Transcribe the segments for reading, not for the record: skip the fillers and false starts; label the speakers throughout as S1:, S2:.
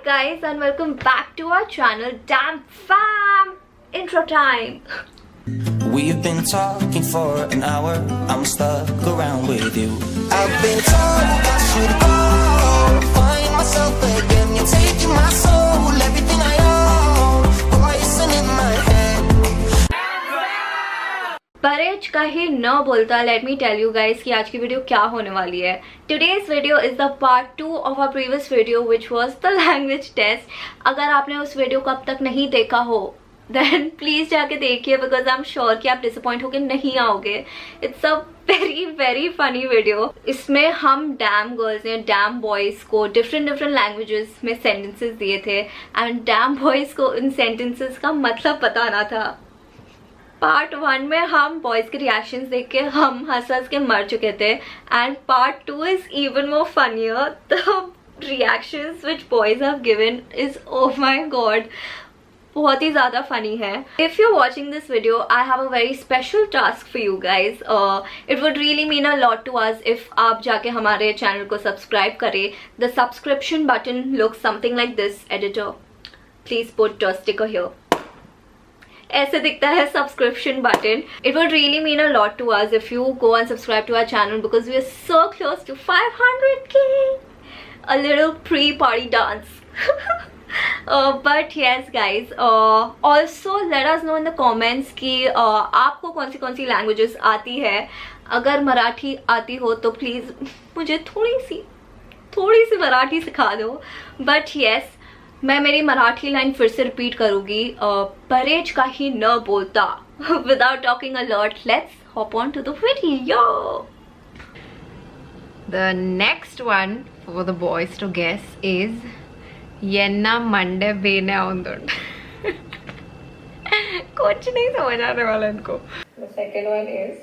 S1: guys and welcome back to our channel Damn Fam. Intro time.
S2: We've been talking for an hour. I'm stuck around with you. I've been told I should go find myself again. You're taking my soul, everything I own, poison in my head.
S1: परेज का ही न बोलता. Let me tell you guys कि आज की video क्या होने वाली है. Today's video is the part 2 of our previous video which was the language test. अगर आपने उस वीडियो को अब तक नहीं देखा हो देन प्लीज जाके देखिए बिकॉज आई एम श्योर कि आप डिसअपॉइंट होके नहीं आओगे. It's a very very funny video. इसमें हम डैम गर्ल्स ने डैम बॉयज को डिफरेंट लैंग्वेजेस में सेंटेंसेस दिए थे एंड डैम बॉयज को उन सेंटेंसेस का मतलब बताना था. पार्ट 1 में हम बॉयज के रिएक्शंस देख के हम हंस के मर चुके थे and part 2 is even more funnier. The reactions which boys have given is oh my god बहुत ही ज्यादा फनी है. If you watching this video I have a very special task for you guys. It would really mean a lot to us if आप जाके हमारे channel को subscribe करें. The subscription button looks something like this. Editor please put sticker here. ऐसे दिखता है subscription button. It would really mean a lot to us if you go and subscribe to our channel because we are so close to 500K. A little pre party dance. But yes guys, also let us know in the comments कि आपको कौन सी languages आती है. अगर मराठी आती हो तो please मुझे थोड़ी सी मराठी सिखा दो. बट yes, मैं मेरी मराठी लाइन फिर से रिपीट करूंगी. परेज का ही न बोलता. Without talking a lot, let's hop on to the video. The next one for the boys to guess is येन्ना मंडे बेने औंदुंड. कुछ नहीं समझ आने वाला इनको. The second one is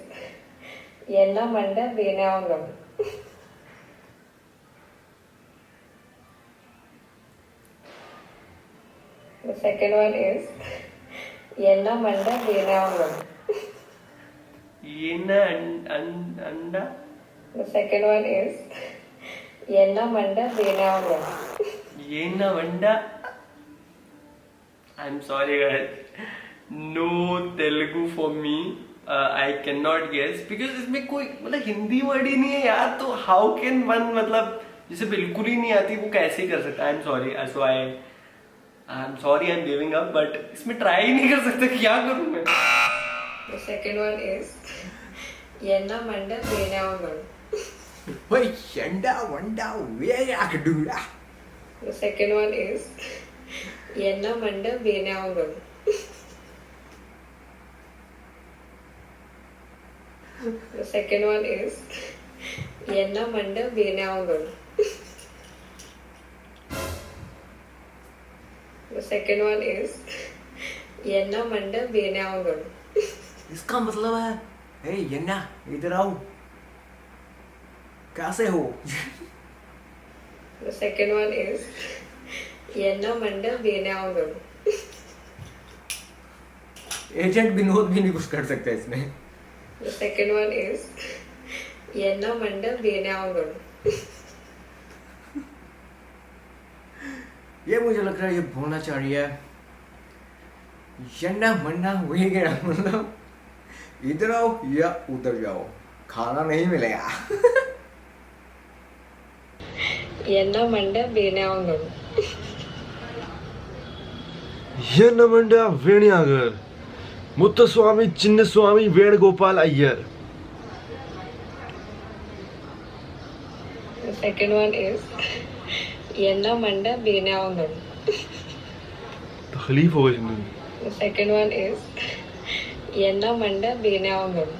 S1: येन्ना मंडे बेने औंदुंड. The second one is येन्ना मंडे बेने औंदुंड.
S3: येन्ना अंडा.
S1: The second one is येन्ना मंडे बेने औंदुंड.
S3: येन्ना वंडा. I'm sorry guys, no Telugu for me. I cannot guess because इसमें कोई मतलब हिंदी वर्ड ही नहीं है यार. तो how can one मतलब जिसे बिल्कुल ही नहीं आती वो कैसे कर सकता है. I'm sorry, so I'm sorry, I'm giving up. but इसमें ट्राई ही नहीं कर सकता. क्या करूँ मैं. The second one is येन्ना मंडा बेने औंदुंड.
S4: Woi, yanda wanda wera kedura.
S1: The second one is yenna manda bene avundu. The second one is yenna manda bene avundu. The second one is yenna manda bene avundu.
S4: इसका मतलब है हे यन्ना इधर आओ. कैसे हो.
S1: The second one is yenna manda bene avundu.
S4: Agent Vinod भी नहीं कुछ कर सकते इसमें.
S1: The second one is yenna manda bene avundu.
S4: ये मुझे लग रहा है ये बोलना चाह रही है यन्ना मन्ना वही गया मतलब इधर आओ या उधर जाओ, खाना नहीं मिलेगा.
S1: yenna manda bene avundu.
S5: yenna manda वेणियागर Muttaswamy Chinnaswamy Venugopal Iyer.
S1: The second one is yenna manda bene avundu.
S5: तकलीफ हो गई जिंदगी.
S1: The second one is yenna manda bene avundu.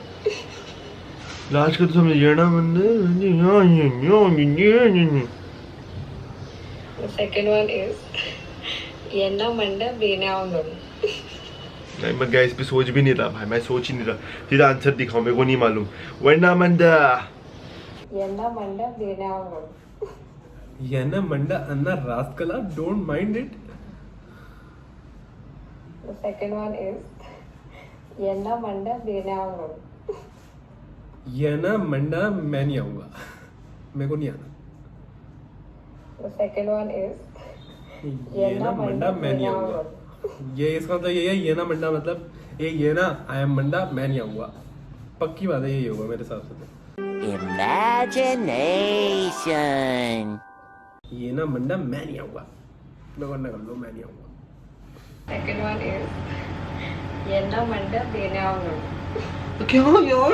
S5: लाज कर तुम येना मंदे.
S1: The second one is yenna manda bene avundu.
S5: नहीं मैं गैस पे सोच भी नहीं रहा भाई. मैं सोच ही नहीं रहा. सीधा आंसर दिखाओ, मेरे को नहीं मालूम. वेन्ना मंदा.
S1: yenna manda bene avundu.
S3: येन्ना Munda Anna रास्कला. Don't mind it.
S1: The second one is yenna manda bene avundu.
S3: येना मंडा मैं नहीं आऊंगा. मेरे को नहीं आना.
S1: The second one is
S3: ये ना मंडा मैं नहीं आऊंगा, ये इसका तो ये है, ये ना मंडा मतलब ये ना आई एम मंडा मैं नहीं आऊंगा, पक्की बात है, यही होगा मेरे हिसाब से तो।
S2: Imagination.
S3: ये ना मंडा मैं नहीं आऊंगा, मैं वरना कर लो मैं नहीं आऊंगा।
S1: Second one is Yenna Manda Benaunu.
S3: क्या यार,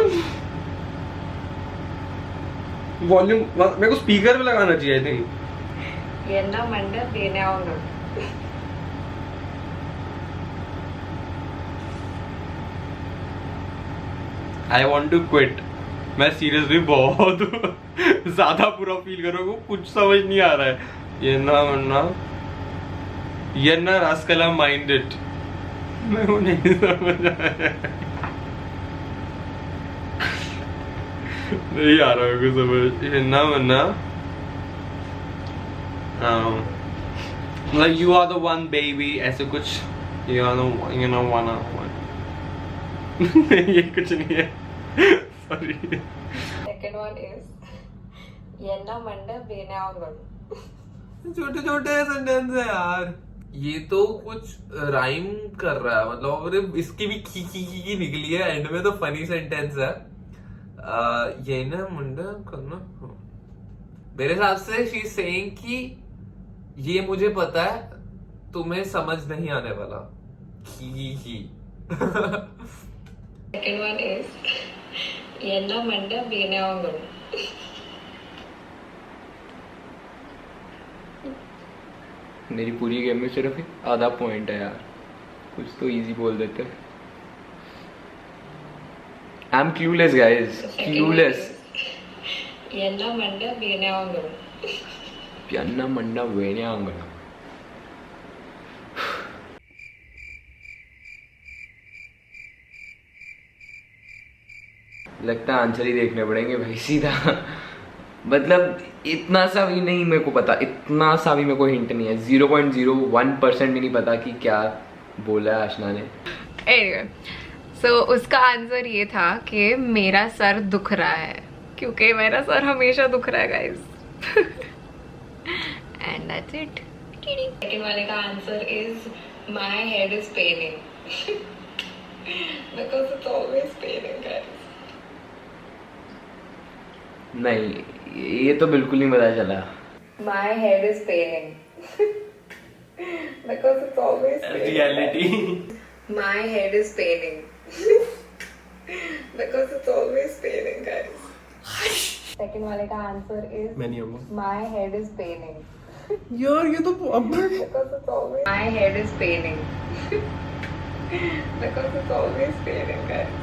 S3: वॉल्यूम मेरे को स्पीकर पे लगाना चाहिए I think.
S1: Yenna Manda Benaunu.
S3: I want to quit. मैं सीरियसली बहुत ज्यादा पूरा फील कर रहा हूँ, कुछ समझ नहीं आ रहा है। ये ना मन्ना, ये ना रास्कला माइंड इट, मैं वो नहीं समझ आया, नहीं आ रहा है कुछ समझ। ये ना मन्ना, like you are the one baby, ऐसे कुछ, you are the one, ये कुछ नहीं है, sorry.
S1: Second one is Yenna Manda Benaunu.
S6: छोटे छोटे सेंटेंस है यार, ये तो कुछ राइम कर रहा है, मतलब अरे इसकी भी की निकली है एंड में, तो फनी सेंटेंस है। ये ना मुंडा करना, मेरे हिसाब से शी सेइंग कि ये मुझे पता है, तुम्हें समझ नहीं आने वाला। ही
S1: Second one is Yenna Manda Benaunu.
S7: मेरी पूरी गेम में सिर्फ आधा पॉइंट है यार, कुछ तो इजी बोल देते। I am clueless guys, clueless.
S1: Yenna Manda Benaunu.
S7: पियाना मंडा वेने आऊंगा। लगता है आंसर ही देखने पड़ेंगे भाई सीधा। मतलब इतना सा भी नहीं मेरे को पता, इतना सा भी मेरे को हिंट नहीं है, 0.01% भी नहीं पता कि क्या बोला है आशना ने।
S8: Anyway, so उसका आंसर ये था कि मेरा सर दुख रहा है, क्योंकि मेरा सर हमेशा दुख रहा है guys. And that's it.
S1: Second वाले का answer is my head is paining because it's always paining guys.
S7: नहीं, ये तो बिल्कुल नहीं पता चला।
S1: My head is paining because it's always
S3: reality.
S1: My head is paining because it's always paining guys. Second वाले का आंसर इज
S3: मैं नहीं आऊंगा
S1: माय हेड इज पेनिंग
S3: यार, ये तो
S1: because it's always my head is paining because it's always paining guys.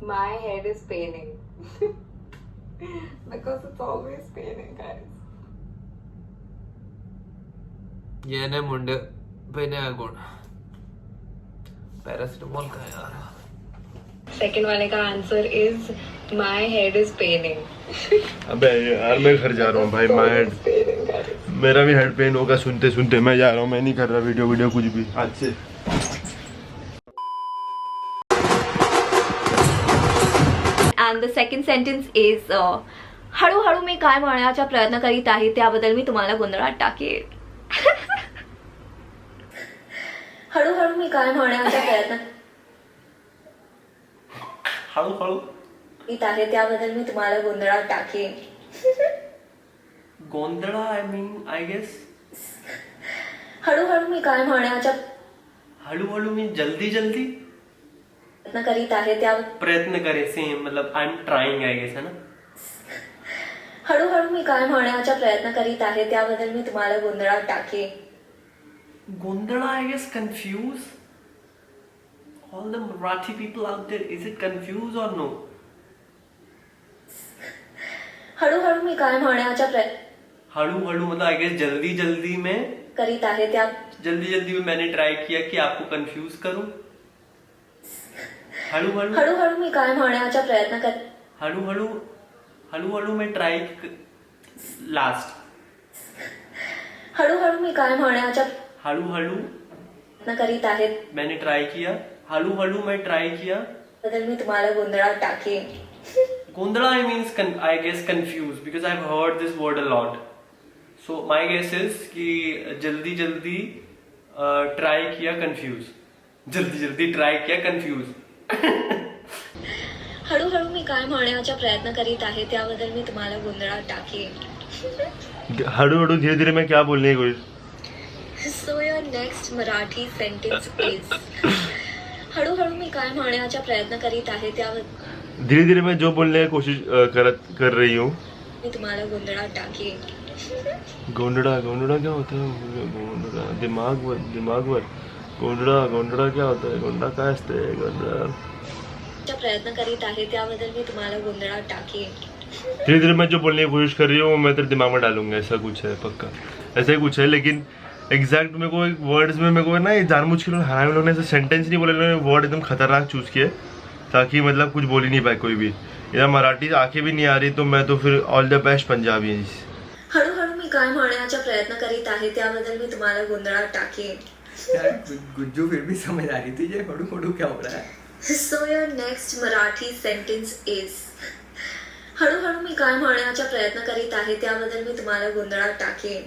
S1: My head is paining because it's always paining guys.
S6: ये ना मुंडे पहने गुण पैरासिटामोल का यार।
S1: सेकंड वाले का answer is my head is Penning.
S5: अबे यार मैं घर जा रहा हूँ भाई, माय हेड, मेरा भी हेड पेन होगा सुनते सुनते। मैं जा रहा हूँ, मैं नहीं कर रहा वीडियो कुछ भी आज से।
S1: And the second sentence is हळूहळू मी काय म्हणण्याचा प्रयत्न करीत आहे त्याबद्दल मी तुम्हाला गोंधळात टाकेल। हळूहळू मी काय म्हणण्याचा प्रयत्न
S3: हळूहळू
S1: करीत आहे त्याबद्दल मी तुम्हाला गोंधळात टाकेन।
S3: गोंधळा, आई मीन आई गेस
S1: हळूहळू मी काय म्हणण्याचा
S3: हळूहळू मी जल्दी जल्दी
S1: प्रयत्न करीत आहे त्या
S3: प्रयत्न करे, सेम मतलब I am trying I guess, है ना।
S1: हळूहळू मी काय म्हणण्याचा प्रयत्न करीत आहे त्याबद्दल मी तुम्हाला गोंधळात टाकेन।
S3: Gondala, I guess, confused. All the Marathi people out there, is it confused or no?
S1: हळूहळू मी काय म्हणण्याचा प्रयत्न
S3: हळू मतलब आई गेस जल्दी जल्दी में,
S1: करीत आहे त्या
S3: जल्दी में मैंने ट्राई किया कि आपको कंफ्यूज करूं।
S1: हळूहळू मी काय म्हणण्याचा प्रयत्न कर
S3: हळूहळू में ट्राई लास्ट।
S1: हळूहळू मी काय म्हणण्याचा
S3: हळूहळू
S1: प्रयत्न करीत आहे
S3: मैंने ट्राई किया, हळूहळू मैं ट्राई किया.
S1: बदल मी तुम्हाला गोंधळात टाकेन.
S3: गोंधळा I means I guess confused because I've heard this word a lot. So my guess is कि जल्दी जल्दी ट्राई किया confuse. जल्दी जल्दी ट्राई किया confuse.
S1: हळूहळू मी काय म्हणण्याचा प्रयत्न करीत आहे त्याबद्दल मी तुम्हाला गोंधळात टाकेन.
S5: हळू धीरे धीरे मैं क्या बोलने की कोशिश.
S1: So your next Marathi sentence is हळूहळू मी काय म्हणण्याचा प्रयत्न करीत आहे त्याबद्दल
S5: धीरे धीरे मैं जो बोलने की कोशिश कर रही हूँ.
S1: मी तुम्हाला गोंधळात टाकेन.
S5: गोंधड़ा गोंधड़ा क्या होता है. गोंधड़ा दिमाग वर गोंधड़ा क्या होता है. गोंधड़ा काय असते. गोंधड़ा
S1: प्रयत्न करीत आहे त्याबद्दल मी तुम्हाला गोंधळात टाकेन.
S5: धीरे धीरे मैं जो बोलने की कोशिश कर रही हूँ मैं तेरे दिमाग में डालूंगा. ऐसा कुछ है पक्का, ऐसा ही कुछ है. लेकिन एग्जैक्ट मेरे को वर्ड्स में मेरे को ना ये जानबूझ के लोग ने ऐसा सेंटेंस नहीं बोले. उन्होंने वर्ड एकदम खतरनाक चूज किए ताकि मतलब कुछ बोल ही नहीं पाए कोई भी. इधर मराठी आंखें भी नहीं आ रही तो मैं तो फिर ऑल द बेस्ट पंजाबी.
S1: हळूहळू मी काय म्हणण्याचा प्रयत्न करीत आहे त्याबद्दल मी तुम्हाला गोंधळात टाकेन.
S4: यार गुज्जू फिर भी समझ आ रही थी ये हड़ू क्या हो रहा है.
S1: So your next Marathi sentence is हळूहळू मी काय म्हणण्याचा प्रयत्न करीत आहे त्याबद्दल मी तुम्हाला गोंधळात टाकेन.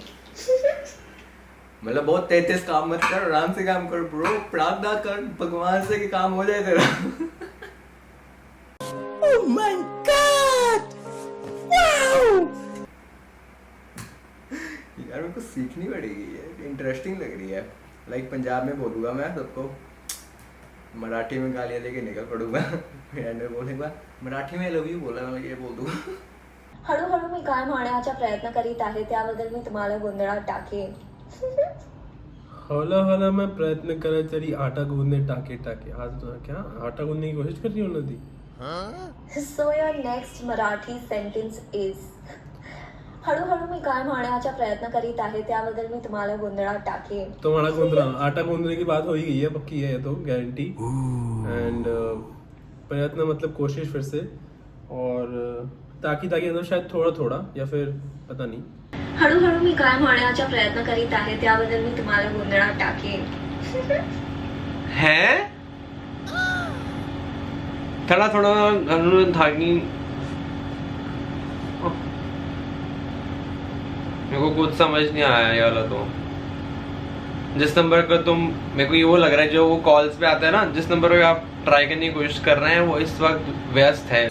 S4: मतलब बहुत तेज काम मत कर, आराम से काम कर ब्रो. प्रार्थना कर भगवान से कि काम हो जाए तेरा. Oh my God! Wow! यार मेरे को सीखनी पड़ेगी ये, इंटरेस्टिंग लग रही है. लाइक पंजाब में बोलूँगा मैं सबको, मराठी में गालियाँ लेके निकल पड़ूंगा. बोलेगा मराठी में लव यू बोला, मैं ये बोल दूँ.
S1: हळूहळू मी काय म्हणण्याचा प्रयत्न करीत आहे त्याबद्दल मी तुम्हाला गोंधळात टाकेन.
S3: हौला मैं प्रयत्न करे तेरी आटा गूंदने टाके टाके. आज तो क्या आटा गूंदने की कोशिश कर रही हो नदी.
S1: So your next Marathi sentence is हळूहळू मी काय म्हणण्याचा प्रयत्न करीत आहे त्याबद्दल मी तुम्हाला गोंधळात टाकेन.
S3: तुम्हारा गोंधला आटा गूंदने की बात हो ही गई है, पक्की है ये तो गारंटी. एंड प्रयत्न मतलब कोशिश फिर से, और ताकि अंदर शायद थोड़ा थोड़ा या फिर पता नहीं.
S1: हळूहळू मी काय म्हणण्याचा प्रयत्न करीत आहे त्याबद्दल मी तुम्हाला गोंधळात टाकेन.
S3: है थोड़ा थोड़ा धागी. मेरे को कुछ समझ नहीं आया ये वाला. तो जिस नंबर का तुम, मेरे को ये वो लग रहा है जो वो कॉल्स पे आता है ना, जिस नंबर पे आप ट्राई करने की कोशिश कर रहे हैं वो इस वक्त व्यस्त है.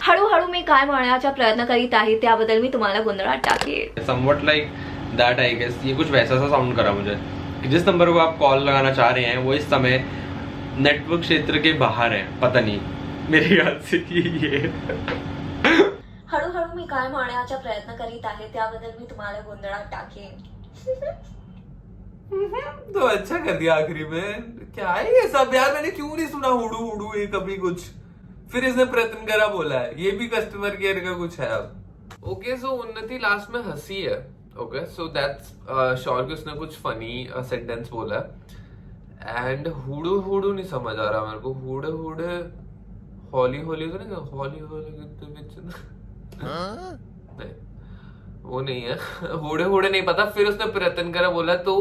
S1: हळूहळू मी काय म्हणण्याचा प्रयत्न करीत आहे त्याबद्दल मी तुम्हाला गोंधळात टाकेन.
S3: Somewhat like that I guess. ये कुछ वैसा सा साउंड करा मुझे कि जिस नंबर को आप कॉल लगाना चाह रहे हैं वो इस समय नेटवर्क क्षेत्र के बाहर है. पता नहीं, मेरे याद से ये
S1: हळूहळू मी काय म्हणण्याचा प्रयत्न करीत आहे त्याबद्दल मी तुम्हाला गोंधळात टाकेन.
S6: तो अच्छा कर दिया आखिरी में. क्या है ये सब यार, मैंने क्यों नहीं सुना हुडू हुडू ये कभी कुछ. फिर इसने प्रयत्न करा बोला है, ये भी कस्टमर केयर का कुछ है अब. ओके सो उन्नति लास्ट में हंसी है. ओके सो दैट्स श्योर कि उसने कुछ फनी सेंटेंस बोला है. एंड हुडू हुडू नहीं समझ आ रहा मेरे को. हुडे हुडे हॉली हॉली तो नहीं, हॉली हॉली नहीं वो नहीं है. हुडे हुडे नहीं पता. फिर उसने प्रयत्न करा बोला. तो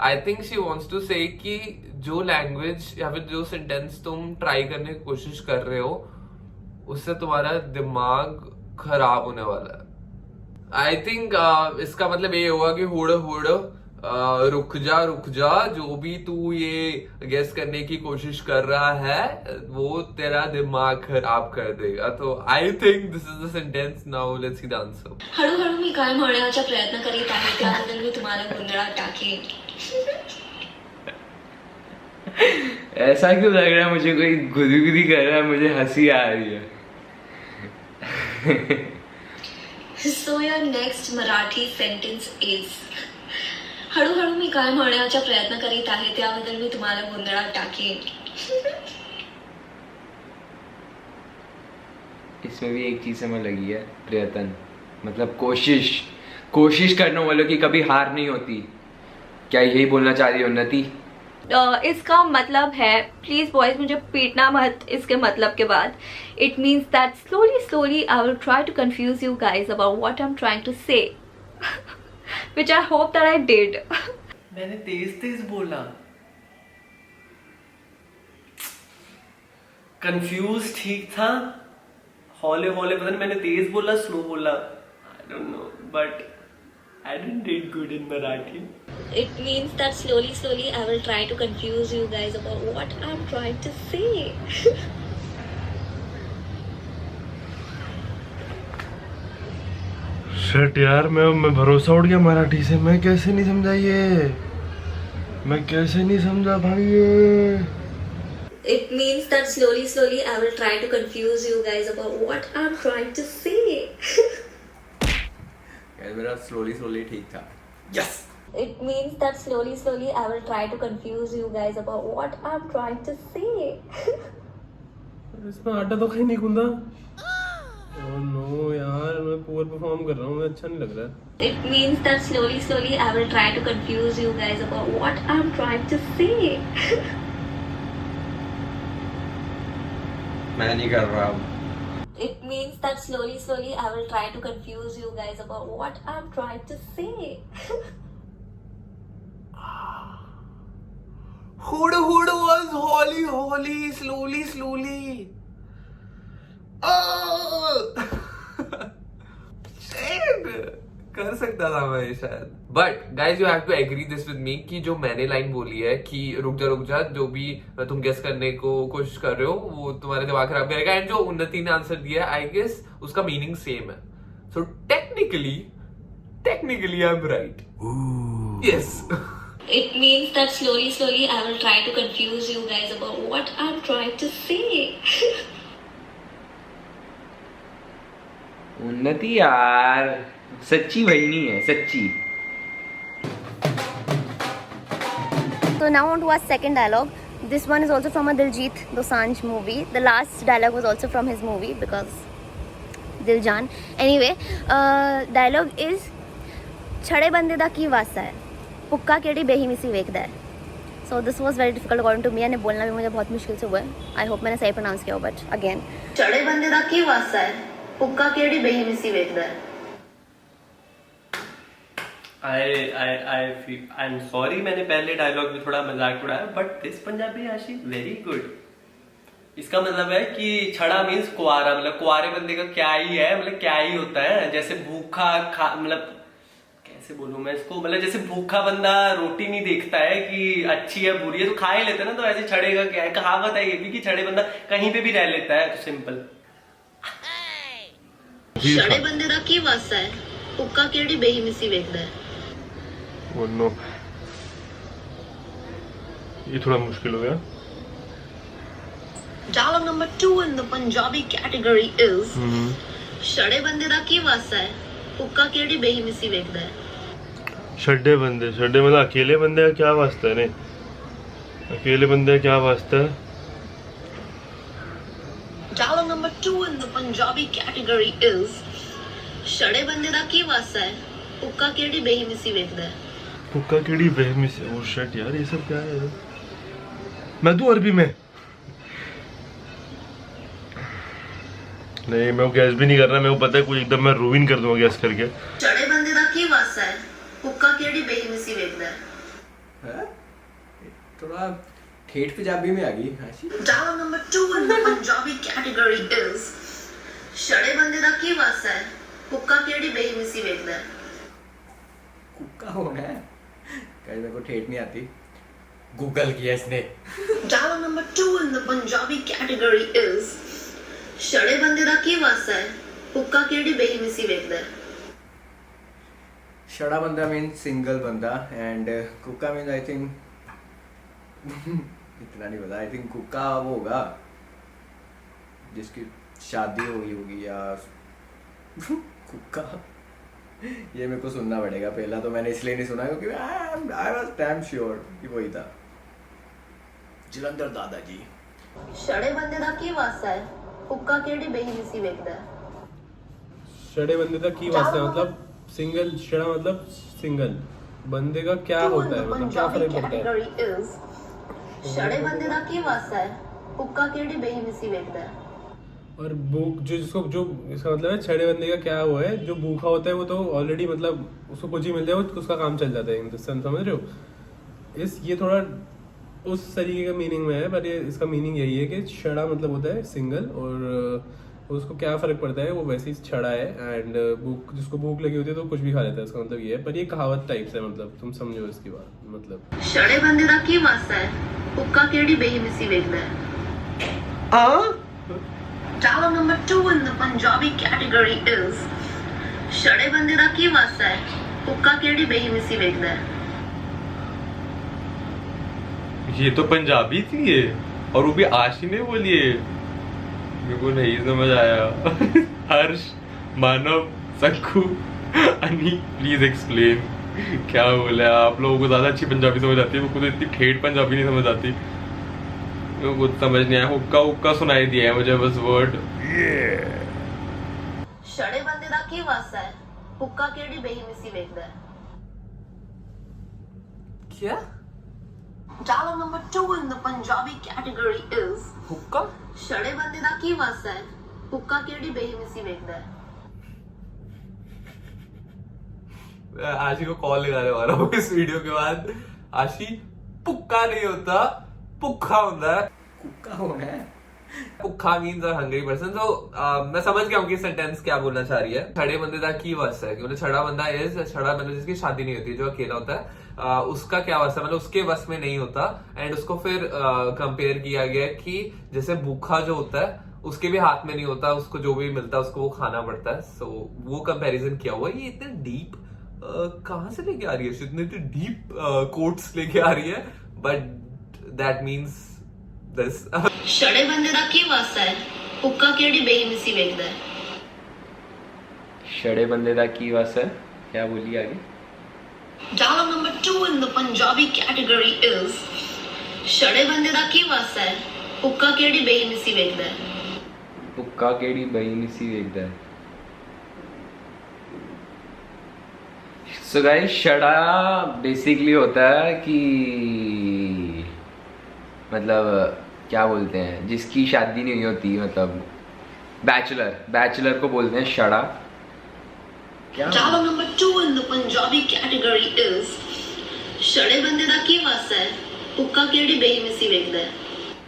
S6: I think she wants to say कि जो लैंग्वेज या फिर जो सेंटेंस तुम ट्राई करने की कोशिश कर रहे हो उससे तुम्हारा दिमाग खराब होने वाला है. आई थिंक इसका मतलब ये होगा कि हुड हुड रुक जा, जो भी तू ये गेस करने की कोशिश कर रहा है वो तेरा दिमाग खराब कर देगा. तो I think this is the sentence. Now let's see the answer.
S1: हळूहळू मी काय म्हणण्याचा प्रयत्न करीत आहे त्याबद्दल मी तुम्हाला गोंधळात टाकेन.
S7: ऐसा क्यों लग रहा है मुझे, कोई गुदगुदी कर रहा है, मुझे हंसी आ रही है.
S1: So your next Marathi sentence is हळूहळू मी काय म्हणण्याचा प्रयत्न करीत आहे त्याबद्दल मी तुम्हाला गोंधळात टाकेन.
S7: इसमें भी एक चीज समझ लगी है, प्रयत्न मतलब कोशिश करने वालों की कभी हार नहीं होती. क्या यही बोलना चाह रही हो उन्नति?
S1: इसका मतलब है, प्लीज बॉयज मुझे पीटना मत इसके मतलब के बाद. It means that slowly I will try to confuse you guys about what I am trying to say. which I hope that I did.
S3: मैंने तेज बोला, कंफ्यूज ठीक था, हौले पता नहीं मैंने तेज बोला स्लो बोला, I don't know, but I didn't did good in Marathi.
S1: It means that slowly I will try to confuse you guys about what I'm trying to say.
S5: Shit यार, मैं भरोसा उड़ गया मराठी से। मैं कैसे नहीं समझा ये, मैं कैसे नहीं समझा भाई ये।
S1: It means that slowly I will try to confuse you guys about what I'm trying to say.
S4: यार मेरा स्लोली ठीक था।
S3: Yes.
S1: It means that slowly I will try to confuse you guys about what I'm trying to say.
S3: इसमें आटा तो कहीं नहीं गूंदा। Oh no यार, मैं पुअर परफॉर्म कर रहा हूँ, मुझे अच्छा नहीं लग रहा है।
S1: It means that slowly I will try to confuse you guys about what I'm trying to say.
S4: मैं नहीं कर रहा।
S1: It means that slowly I will try to confuse you guys about what I'm trying to say.
S6: Hood was holy, slowly. Oh! Shit! कर सकता था मैं शायद, but guys you have to agree this with me कि जो मैंने line बोली है कि रुक जा, जो भी तुम गेस करने को कोशिश कर रहे हो वो तुम्हारे दिमाग खराब करेगा, एंड जो उन्नति ने आंसर दिया है आई गेस उसका मीनिंग सेम है। So technically I am right. Yes.
S1: It means that slowly I will try to confuse you guys about what I'm trying to say.
S7: उन्नति यार सच्ची बहनी है, सच्ची।
S9: So now on to our second dialogue. This one is also from a Diljit Dosanjh movie. The last dialogue was also from his movie because Diljan. Anyway, dialogue is छड़े बंदे दा की वास्ता है, पुक्का केड़ी बेहिमिसी वेखदा है। So this was very difficult according to me, and बोलना भी मुझे बहुत मुश्किल से हुआ है। I hope मैंने सही pronounce किया हो, but again छड़े बंदे दा की वास्ता है, पुक्का केड़ी बेहिमिसी वेखदा है।
S3: I'm sorry, मैंने पहले डायलॉग में थोड़ा मजाक उड़ाया, बट दिस पंजाबी आशी वेरी गुड। इसका मतलब है कि छड़ा मीन्स कुआरा, मतलब कुआरे बंदे का क्या ही है, मतलब क्या ही होता है, जैसे भूखा खा, मतलब कैसे बोलूं मैं इसको, मतलब जैसे भूखा बंदा रोटी नहीं देखता है कि अच्छी है बुरी है तो खा ही लेता है ना, तो ऐसे छड़े का क्या है, कहावत है ये भी कि छड़े बंदा कहीं पे भी रह लेता है, तो सिंपल।
S9: छड़े बंदे दा की वास्ता है, पुक्का केड़ी बेहिमिसी वेखदा है।
S5: Oh no. ये थोड़ा मुश्किल हो गया।
S9: Dialogue number 2 in the Punjabi category is छड़े बंदे दा की वास्ता है, पुक्का केड़ी बेहिमिसी वेखदा है।
S5: छड्डे बंदे मतलब अकेले बंदे का क्या वास्ता है? नहीं, अकेले बंदे का क्या वास्ता है?
S9: Dialogue number 2 in the Punjabi category is छड़े बंदे दा की वास्ता है, पुक्का केड़ी बेहिमिसी वेखदा है।
S5: पुक्का केड़ी बेहिमिसी, ओह शिट यार, ये सब क्या है? मैं दूं अरबी में? नहीं, मैं गैस भी नहीं कर रहा, मेरे को पता है कुछ एकदम मैं रूइन कर दूंगा गैस करके।
S9: छड़े बंदे दा की वास्ता है, पुक्का केड़ी बेहिमिसी वेखदा है।
S4: थोड़ा ठेठ पंजाबी में आ गई।
S9: Dialogue number 2 in the Punjabi category is छड़े बंदे दा की वास्ता है, पुक्का केड़ी बेहिमिसी वेखदा है।
S4: कुक्का होना है, कहीं मेरे को ठेठ नहीं आती, गूगल किया इसने।
S9: Dialogue number 2 in the Punjabi category is छड़े बंदे दा की वास्ता है, पुक्का केड़ी बेहिमिसी वेखदा है।
S4: छड़ा बंदा मीन्स सिंगल बंदा, एंड कुक्का मीन्स आई थिंक इतना नहीं पता, आई थिंक कुक्का वो होगा जिसकी शादी हो गई होगी या कुक्का। ये मेरे को सुनना पड़ेगा, पहला तो मैंने इसलिए नहीं सुना क्योंकि आई वाज डैम श्योर कि वही था। जलंधर दादाजी।
S9: छड़े बंदे दा की वास्ता है, पुक्का केड़ी बेहिमिसी वेखदा है।
S3: छड़े बंदे का की वास्ता मतलब सिंगल, छड़ा मतलब सिंगल, बंदे का क्या होता है, मतलब क्या फर्क पड़ता है?
S9: छड़े बंदे दा की वास्ता है, पुक्का केड़ी बेहिमिसी वेखदा है।
S10: और भूख जो जिसको जो इसका मतलब है छड़े बंदे का क्या हुआ है, जो भूखा होता है वो तो ऑलरेडी मतलब उसको कुछ ही मिल जाए उसका काम चल जाता है, समझ रहे हो। ये थोड़ा उस तरीके का मीनिंग में है, पर ये इसका मीनिंग यही है कि छड़ा मतलब होता है सिंगल, और उसको क्या फर्क पड़ता है वो वैसे ही छड़ा है। एंड भूख जिसको भूख लगी होती है तो कुछ भी खा लेता है, इसका मतलब ये है। पर ये कहावत टाइप से, मतलब तुम समझो इसकी बात, मतलब
S9: छड़े बंदे दा की वास्ता है, हुक्का केड़ी बेहिमिसी वेखदा है। Dialogue number 2 in the Punjabi category is छड़े बंदे दा की वास्ता है, हुक्का केड़ी बेहिमिसी वेखदा है।
S6: ये तो पंजाबी थी ये, और वो भी आशी ने बोली है, मेरे को नहीं समझ आया। हर्ष, मानव, सक्कू, अनी प्लीज एक्सप्लेन क्या बोला है। आप लोगों को ज्यादा अच्छी पंजाबी समझ आती है, मुझको तो इतनी ठेठ पंजाबी नहीं समझ आती, मेरे को कुछ समझ नहीं आया। हुक्का हुक्का सुनाई दिया है मुझे बस वर्ड।
S9: छड़े बंदे दा की वास्ता है, हुक्का केड़ी बेहिमिसी वेखदा है।
S6: क्या?
S9: Dialogue number 2 in the Punjabi category is
S6: हुक्का?
S9: छड़े बंदे दा की वास्ता है, हुक्का केड़ी बेहिमिसी वेखदा है।
S6: आशी को कॉल लगाने वाला हूँ इस वीडियो के बाद। आशी, पुक्का नहीं होता, पुक्का होता है।
S4: कुक्का होना है।
S6: पुक्का मीन्स अ हंग्री पर्सन। तो मैं समझ गया हूँ कि सेंटेंस क्या बोलना चाह रही है। छड़े बंदे दा की वर्स है, मतलब छड़ा बंदा इज, छड़ा मतलब जिसकी शादी नहीं होती, जो अकेला होता है, उसका क्या वर्स है, मतलब उसके बस में नहीं होता। एंड उसको फिर कंपेयर किया गया कि जैसे भूखा जो होता है उसके भी हाथ में नहीं होता, उसको जो भी मिलता है उसको वो खाना पड़ता है। सो वो कंपैरिजन किया हुआ। ये इतने डीप कहाँ से लेके आ रही है, इतने डीप कोट्स लेके आ रही है, बट दैट मीन्स दिस।
S9: छड़े बंदे दा की वास्ता है, हुक्का केड़ी बेहिमिसी वेखदा है।
S7: छड़े बंदे दा की वास्ता है, क्या बोली आगे।
S9: Dialogue number 2 in the Punjabi category is छड़े बंदे दा की वास्ता है, हुक्का केड़ी बेहिमिसी वेखदा है।
S7: हुक्का केड़ी बेहिमिसी वेखदा है। सो गाइस, छड़ा बेसिकली होता है कि मतलब क्या बोलते हैं, जिसकी शादी नहीं हुई होती, मतलब बैचलर को बोलते हैं छड़ा।
S9: Dialogue number 2 in the Punjabi category is छड़े बंदे दा की वास्ता है, हुक्का केड़ी बेहिमिसी वेखदा है।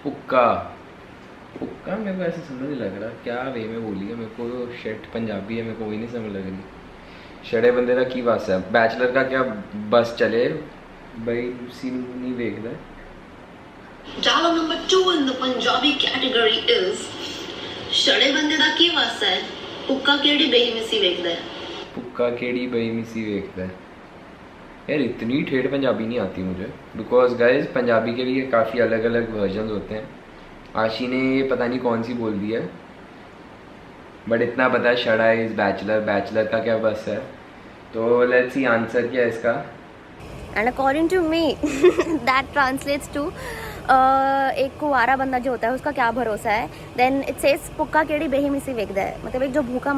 S7: हुक्का मेरे को ऐसे समझ नहीं लग रहा क्या वे में बोली है, मेरे को तो शेट पंजाबी है, मेरे को वही नहीं समझ लग रही। छड़े बंदे दा की वास्ता है, बैचलर का क्या बस चले भाई सी नहीं वेखदा है।
S9: Dialogue number 2 in the Punjabi category is छड़े बंदे दा की वास्ता है, हुक्का केड़ी बेहिमिसी वेखदा है।
S7: हुक्का केड़ी बेहिमिसी वेखदा है। यार इतनी ठेठ पंजाबी नहीं आती मुझे, बिकॉज गाइज पंजाबी के लिए काफ़ी अलग अलग वर्जन होते हैं। आशी ने ये पता नहीं कौन सी बोल दी है, बट इतना पता है छड़ा इज बैचलर का क्या बस है। तो लेट्स सी आंसर क्या है इसका।
S9: And according to me that translates to एक कुंवारा बंदा जो होता है उसका क्या भरोसा है। देन इट सेज पुक्का केड़ी बेहिमिसी वेखदा है, मतलब एक जो भूखा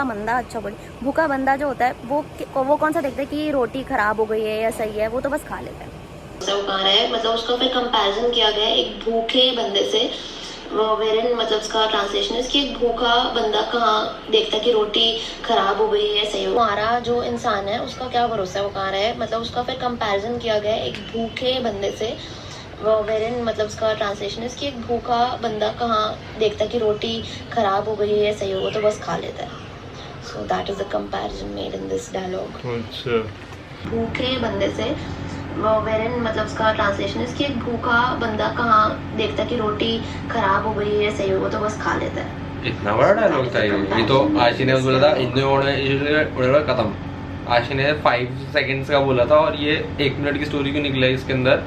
S9: बंदा, अच्छा बड़ी भूखा बंदा जो होता है वो कौन सा देखता है कि रोटी खराब हो गई है या सही है, वो तो बस खा लेता है। मतलब उसका फिर कंपैरिजन किया गया एक भूखे बंदे से, वेरिन मतलब उसका ट्रांसलेशन है कि एक भूखा बंदा कहाँ देखता है कि रोटी खराब हो गई है सही हो। कुंवारा जो इंसान है उसका क्या भरोसा है वो कहाँ रहा है, मतलब उसका फिर कंपैरिजन किया गया एक भूखे बंदे से, वेरिन मतलब उसका ट्रांसलेशन है कि एक भूखा बंदा कहाँ देखता है कि रोटी खराब हो गई है सही हो, वो तो बस खा लेता है। So that is the comparison made in this dialogue.
S5: अच्छा,
S9: भूखे बंदे से, वेरिन मतलब उसका ट्रांसलेशन है कि एक भूखा बंदा कहाँ देखता है कि रोटी खराब हो गई है सही हो, वो तो बस खा लेता है।
S6: इतना बड़ा डायलॉग था ये तो आशी ने बोला था इतने खत्म। आशी ने 5 सेकंड्स का बोला था और ये 1 मिनट की स्टोरी क्यों निकला है इसके अंदर।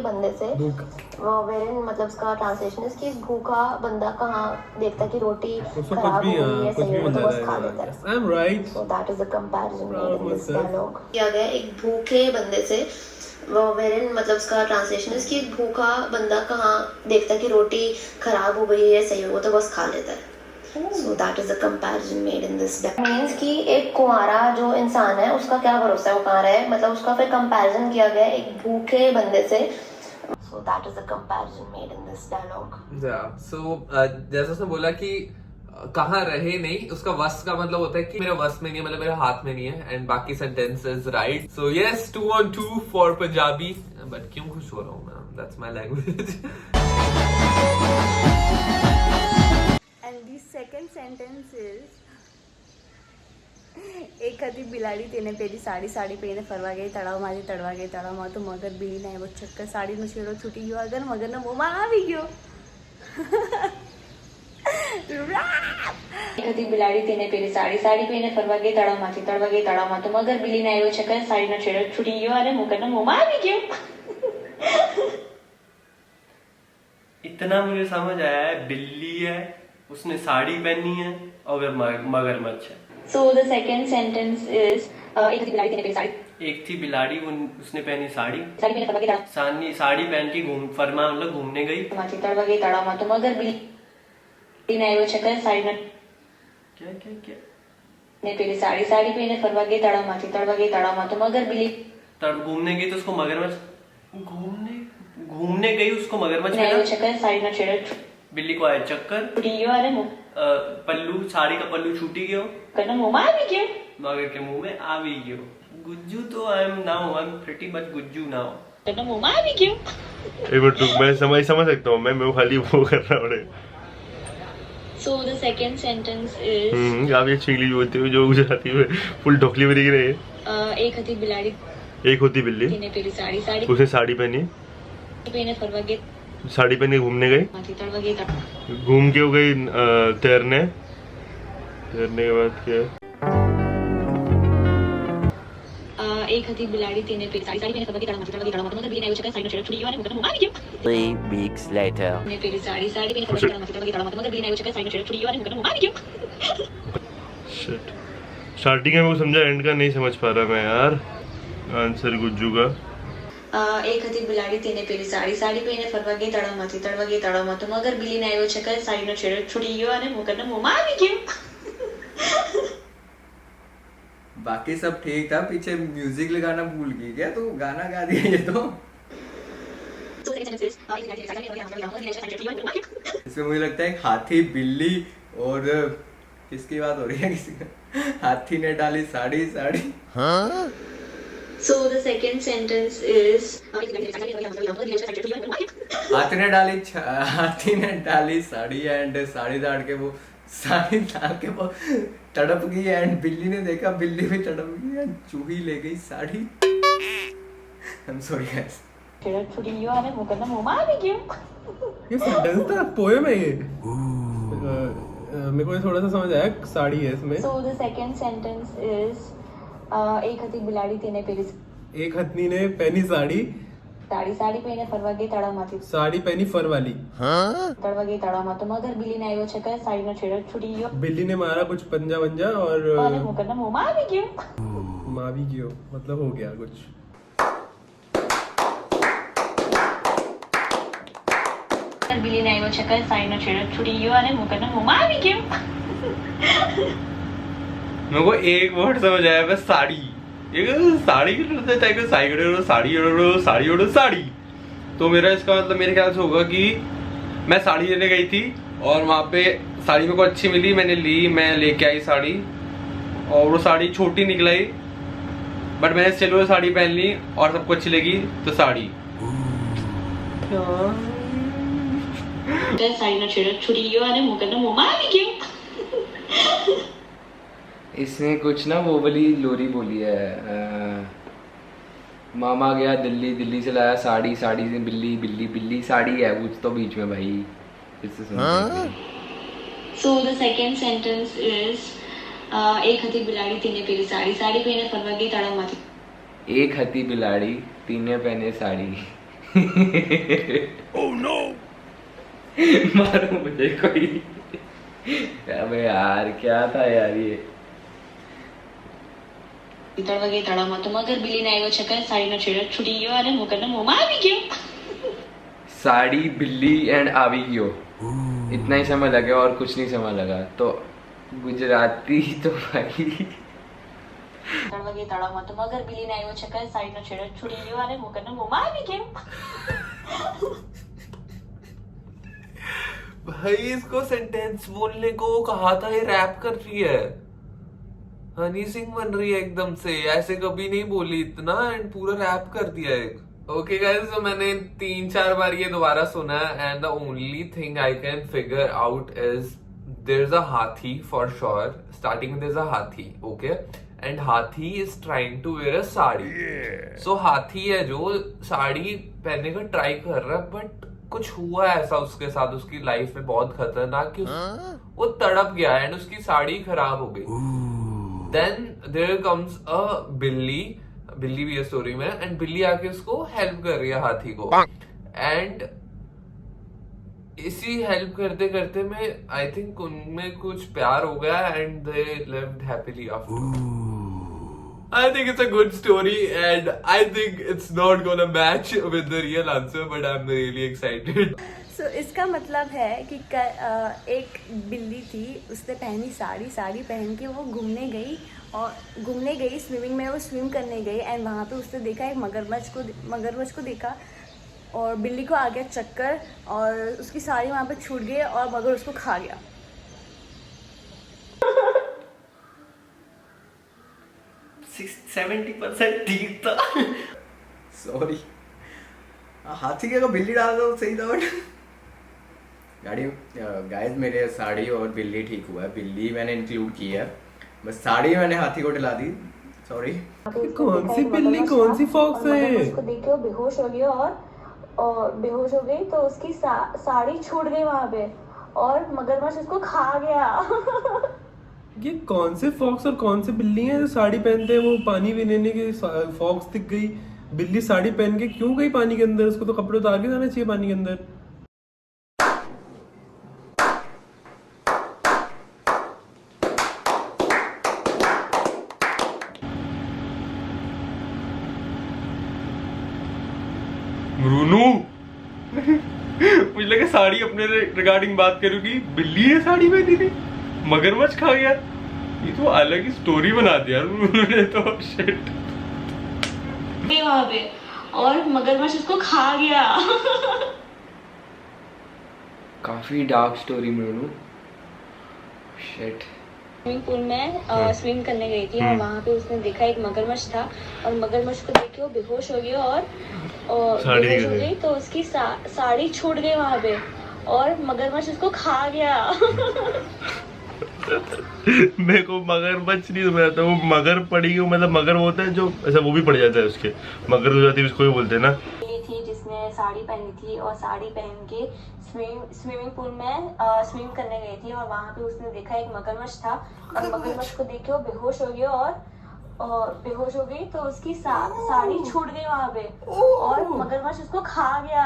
S9: बंदे से, वेरिन मतलब उसका ट्रांसलेशन है कि भूखा बंदा कहाँ देखता है कि रोटी खराब हो गई है सही हो, तो बस खा लेता है।
S10: I am right.
S9: So that is the comparison made in this dialogue. किया गया एक भूखे बंदे से, वेरिन मतलब उसका ट्रांसलेशन है कि एक भूखा बंदा कहाँ देखता है कि रोटी खराब हो गई है सही हो, वो तो बस खा लेता है। So that is the comparison made in this means कि एक कुंवारा जो इंसान है उसका क्या भरोसा है वो कहाँ रहा है, मतलब उसका फिर कंपैरिजन किया गया एक भूखे बंदे से। So that is the comparison made in this dialogue.
S6: So जैसा उसने बोला कि कहाँ रहे नहीं, उसका वस का मतलब होता है कि मेरे वस में नहीं है, मतलब मेरे हाथ में नहीं है, एंड बाकी sentences right. So yes 2 on 2 for Punjabi. But क्यों खुश हो रहा हूँ मैं, that's my language.
S1: And the second sentence is एक હતી બિલાડી તેને પેલી સાડી સાડી પહેરીને ફરવા ગઈ તળાવમાંથી તળવા ગઈ તળાવમાં તો મગર બીલીને આવ્યો ચક્કર સાડીનો છેડો છૂટી ગયો અગર મગરના મોંમાં આવી ગયો. એક હતી બિલાડી તેને પેલી સાડી સાડી પહેરીને ફરવા ગઈ તળાવમાંથી તળવા ગઈ તળાવમાં તો મગર બીલીને આવ્યો ચક્કર સાડીનો છેડો છૂટી ગયો અને મગરના મોંમાં આવી ગયો.
S3: इतना मुझे समझ आया है, बिल्ली है, उसने साड़ी पहनी है और मगरमच्छ है.
S1: So the second sentence is एक थी बिलाड़ी तेने पहनी साड़ी
S3: एक थी बिलाड़ी, उसने पहनी साड़ी
S1: साड़ी पहने फरवा गई
S3: साड़ी पहन के फरमा मतलब घूमने गई
S1: तळावમાંથી તળવા ગઈ તળાવમાં તો મગર બીલીને આવ્યો ચક્કર સાડીનો
S3: क्या क्या क्या
S1: ને પેલી સાડી સાડી પહેરીને ફરવા ગઈ તળાવમાંથી તળવા ગઈ તળાવમાં તો મગર બીલી
S3: घूमने गई तो उसको मगरमच्छ घूमने गई, उसको मगरमच्छ
S1: આવ્યો
S3: मिला.
S1: ચક્કર સાડીનો છેડો
S3: बिल्ली को आया चक्कर,
S1: છૂટી ગયો અને
S3: पल्लू साड़ी का पल्लू छूटी गयो,
S1: મગરના મોંમાં આવી ગયો.
S3: मगर के मुंह में आ भी गयो. गुज्जू तो I am pretty much Gujju now.
S1: મગરના મોંમાં આવી ગયો.
S5: एक मिनट रुक, मैं समझ सकता हूँ. मैं खाली वो कर रहा हूँ.
S1: So the second sentence is
S5: आप ये इंग्लिश बोलते हो जो गुजराती में फुल ढोकली बनी रही है.
S1: एक હતી बिलाड़ी
S5: एक होती बिल्ली,
S1: તેને પેલી સાડી સાડી
S5: उसने साड़ी पहनी,
S1: પહેરીને ફરવા ગઈ
S5: साड़ी पहन के घूमने गई,
S1: માંથી તળવા ગઈ
S5: घूम के हो गई तैरने के बाद क्या.
S1: એક હતી બિલાડી તેને પેલી સાડી સાડી પહેરીને ફરવા ગઈ તળાવમાંથી તળવા ગઈ તળાવમાં તો મગર બીલીને આવ્યો ચક્કર સાડીનો છેડો છૂટી ગયો અને મગરના મોંમાં આવી ગયો.
S11: 3 weeks later.
S1: ને પેલી સાડી સાડી પહેરીને ફરવા ગઈ તળાવમાંથી તળવા ગઈ તળાવમાં તો મગર બીલીને આવ્યો ચક્કર સાડીનો છેડો છૂટી ગયો અને મગરના મોંમાં આવી ગયો.
S5: Shit. स्टार्टिंग में वो समझा, एंड का नहीं समझ पा रहा मैं यार. आंसर गुज्जू का.
S1: એક હતી બિલાડી તેને પેલી સાડી સાડી પહેરીને ફરવા ગઈ તળાવમાંથી તળવા ગઈ તળાવમાં તો મગર બીલીને આવ્યો ચક્કર સાડીનો છેડો છૂટી ગયો અને મગરના મોંમાં આવી ગયો.
S4: बाकी सब ठीक था, पीछे म्यूजिक लगाना भूल गई क्या? तो गाना गा दिया ये तो. इसमें मुझे लगता है हाथी बिल्ली और किसकी बात हो रही है? किसी का हाथी ने डाली sari sari.
S1: So the second sentence is
S4: हाथी ने डाली साड़ी एंड साड़ी डाल के वो तड़प गई एंड बिल्ली ने देखा, बिल्ली भी तड़प गई एंड चूही ले गई साड़ी. I'm sorry guys.
S1: छेड़ो छूटी गयो અને મગરના મોંમાં આવી ગયો.
S10: ये सेंटेंस था पोएम है ये. मेरे को थोड़ा सा समझ आया, साड़ी है इसमें.
S1: So the second sentence is एक હતી બિલાડી તેને પેલી
S10: एक हथनी ने पहनी साड़ी
S1: સાડી સાડી પહેરીને ફરવા ગઈ તળાવમાંથી
S10: साड़ी पहनी फर वाली.
S1: તળવા ગઈ તળાવમાં તો મગર બીલીને આવ્યો ચક્કર સાડીનો છેડો છૂટી ગયો
S10: बिल्ली ने मारा कुछ पंजा वंजा और
S1: અને મગરના મોંમાં આવી ગયો.
S10: मावी गयो, मतलब हो गया कुछ.
S1: બીલીને આવ્યો ચક્કર સાડીનો છેડો છૂટી ગયો અને મગરના મોંમાં આવી ગયો.
S3: मेरे को एक वर्ड समझ आया, बस साड़ी. साड़ी साड़ी. तो मेरा इसका मतलब मेरे ख्याल से होगा कि मैं साड़ी लेने गई थी और वहाँ पे साड़ी मेरे को अच्छी मिली, मैंने ली, मैं लेके आई साड़ी और वो साड़ी छोटी निकलाई, बट मैंने चलो साड़ी पहन ली और सबको अच्छी लगी तो साड़ी.
S1: સાડીનો છેડો છૂટી ગયો અને મગરના મોંમાં આવી ગયો.
S7: इसने कुछ ना वो वाली लोरी बोली है. मामा गया दिल्ली, दिल्ली से लाया साड़ी, साड़ी से बिल्ली, बिल्ली बिल्ली साड़ी है कुछ तो बीच में भाई. इससे
S1: So the second sentence is एक હતી બિલાડી તેને પેલી સાડી સાડી પહેરીને ફરવા ગઈ તળાવમાંથી
S7: एक हथी बिलाड़ी तीने पहने साड़ी.
S5: Oh no.
S7: मारो मुझे कोई. अबे यार क्या था यार ये.
S1: તળવા ગઈ તળાવમાં તો મગર બીલીને આવ્યો ચક્કર સાડીનો છેડો છૂટી ગયો અને મગરના મોંમાં આવી ગયો.
S7: साड़ी बिल्ली एंड आवी गयो, इतना ही समय लगा और कुछ नहीं समय लगा. तो गुजराती तो भाई.
S1: તળવા ગઈ તળાવમાં તો મગર બીલીને આવ્યો ચક્કર સાડીનો છેડો છૂટી ગયો અને મગરના મોંમાં આવી ગયો.
S6: भाई इसको सेंटेंस बोलने को कहा था, ये रैप कर रही है, हनी सिंह बन रही है एकदम से, ऐसे कभी नहीं बोली इतना एंड पूरा रैप कर दिया एक। ओके गाइस, तो मैंने 3-4 बार ये दोबारा सुना and the only thing I can figure out is there is a hathi for sure, starting में there is a hathi, okay, and hathi is trying to wear a sari. So हाथी है जो साड़ी पहनने का ट्राई कर रहा है, बट कुछ हुआ ऐसा उसके साथ उसकी लाइफ में बहुत खतरनाक कि वो तड़प गया एंड उसकी साड़ी खराब हो गई। देन देयर कम्स अ बिल्ली भी है स्टोरी में, एंड बिल्ली आके उसको हेल्प कर रही है हाथी को, एंड इसी हेल्प करते करते में आई थिंक उनमें कुछ प्यार हो गया and they lived happily after. I think it's a good story and I think it's not gonna match with the real answer, but I'm really excited.
S12: So इसका मतलब है कि एक बिल्ली थी, उसने पहनी साड़ी पहन के वो घूमने गई स्विमिंग में, वो स्विम करने गई एंड वहाँ पे उसने देखा एक मगरमच्छ को देखा और बिल्ली को आ गया चक्कर और उसकी साड़ी वहाँ पे छूट गई और मगर उसको खा गया।
S3: 70% ठीक था।
S4: सॉरी, हाथी के अगर बिल्ली डाल दो सही था, बट गाइस मेरे साड़ी और बिल्ली ठीक हुआ है, बिल्ली मैंने इंक्लूड की है, बस साड़ी मैंने हाथी को दिला दी, सॉरी।
S10: कौन सी बिल्ली कौन सी फॉक्स है?
S12: उसको देख के वो बेहोश हो गया और बेहोश हो गई तो उसकी साड़ी छूट गई वहाँ पे और मगरमच्छ उसको खा गया।
S10: ये कौन से फॉक्स और कौन से बिल्ली हैं जो साड़ी पहनते हैं? वो पानी भी लेने के फॉक्स दिख गई, बिल्ली साड़ी पहन के क्यों गई पानी के अंदर? उसको तो कपड़े उतार के जाना चाहिए पानी के अंदर।
S5: ब्रूनो मुझे लगा साड़ी अपने रिगार्डिंग बात करूंगी, बिल्ली ने साड़ी पहनी थी, मगरमच्छ खा गया, ये तो अलग ही स्टोरी बना दिया उन्होंने तो। शिट,
S12: वहाँ पे और मगरमच्छ उसको खा गया।
S7: काफी dark story Bruno. Shit.
S12: Swimming pool में स्विम करने गई थी और वहाँ पे उसने देखा एक मगरमच्छ था और मगरमच्छ को देख के वो बेहोश हो गया और बेहोश हो गई तो उसकी साड़ी छूट गई वहाँ पे और मगरमच्छ उसको खा गया।
S5: मेरे को मगरमच्छ नहीं समझ आता, वो मगर पड़ी, मतलब मगर वो होता है जो ऐसा वो भी पड़ जाता है, उसके मगर हो जाती है, उसको भी बोलते हैं ना।
S12: थी जिसने साड़ी पहनी थी और साड़ी पहन के स्विमिंग पूल में स्विम करने गई थी और वहाँ पे उसने देखा एक मगरमच्छ था और मगरमच्छ को देख के वो बेहोश हो गया और बेहोश हो गई तो उसकी साड़ी छूट गई वहाँ पे और मगरमच्छ उसको खा गया।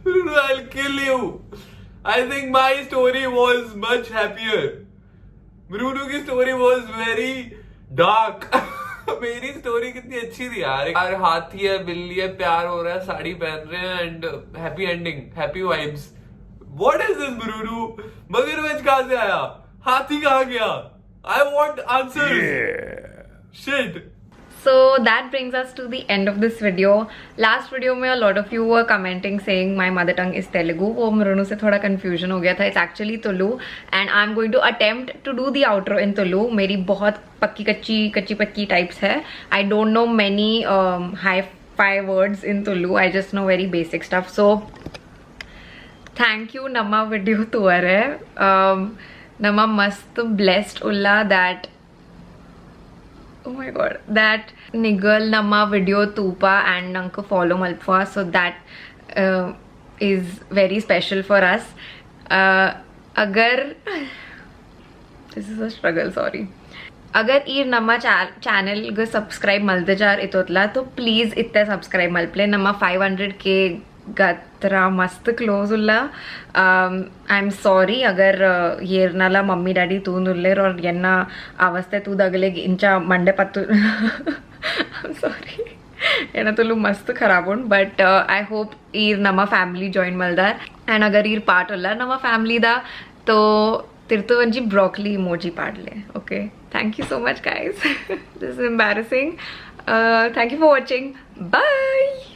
S6: Bruno, I'll kill you. I think my story was much happier. Bruno की story was very dark. मेरी स्टोरी कितनी अच्छी थी यार। हाथी है, बिल्ली है, प्यार हो रहा है, साड़ी पहन रहे हैं and happy ending, happy vibes. What is this Bruno? मगरमच्छ कहाँ से आया? हाथी कहाँ गया? I want answers. Shit.
S8: So that brings us to the end of this video. Last video में a lot of you were commenting saying my mother tongue is Telugu. वो मृणु से थोड़ा confusion हो गया था. It's actually Tulu and I'm going to attempt to do the outro in Tulu. मेरी बहुत कच्ची पक्की types है. I don't know many hi-fi words in Tulu. I just know very basic stuff. So thank you Nama video tuare. Nama mast blessed ulla that. Oh my god, that Nigel Nama video tupa and nanka follow malpwa, so that is very special for us. Agar this is a struggle, sorry. Agar ir Nama channel go subscribe malde jar itotla, to please itte subscribe malple. Nama 500k gatra mast close ulla. I'm sorry agar yernala mummy daddy tunduller or yenna avaste tu dagle incha mande pattu. I'm sorry. Yenna tulu mast kharabon, but I hope ir Nama family join maldar and agar ir part ulla Nama family da to ತಿರ್ತುವಂಜಿ broccoli emoji ಪಾಡ್ಲೆ. Okay, thank you so much guys. This is embarrassing. Thank you for watching. Bye.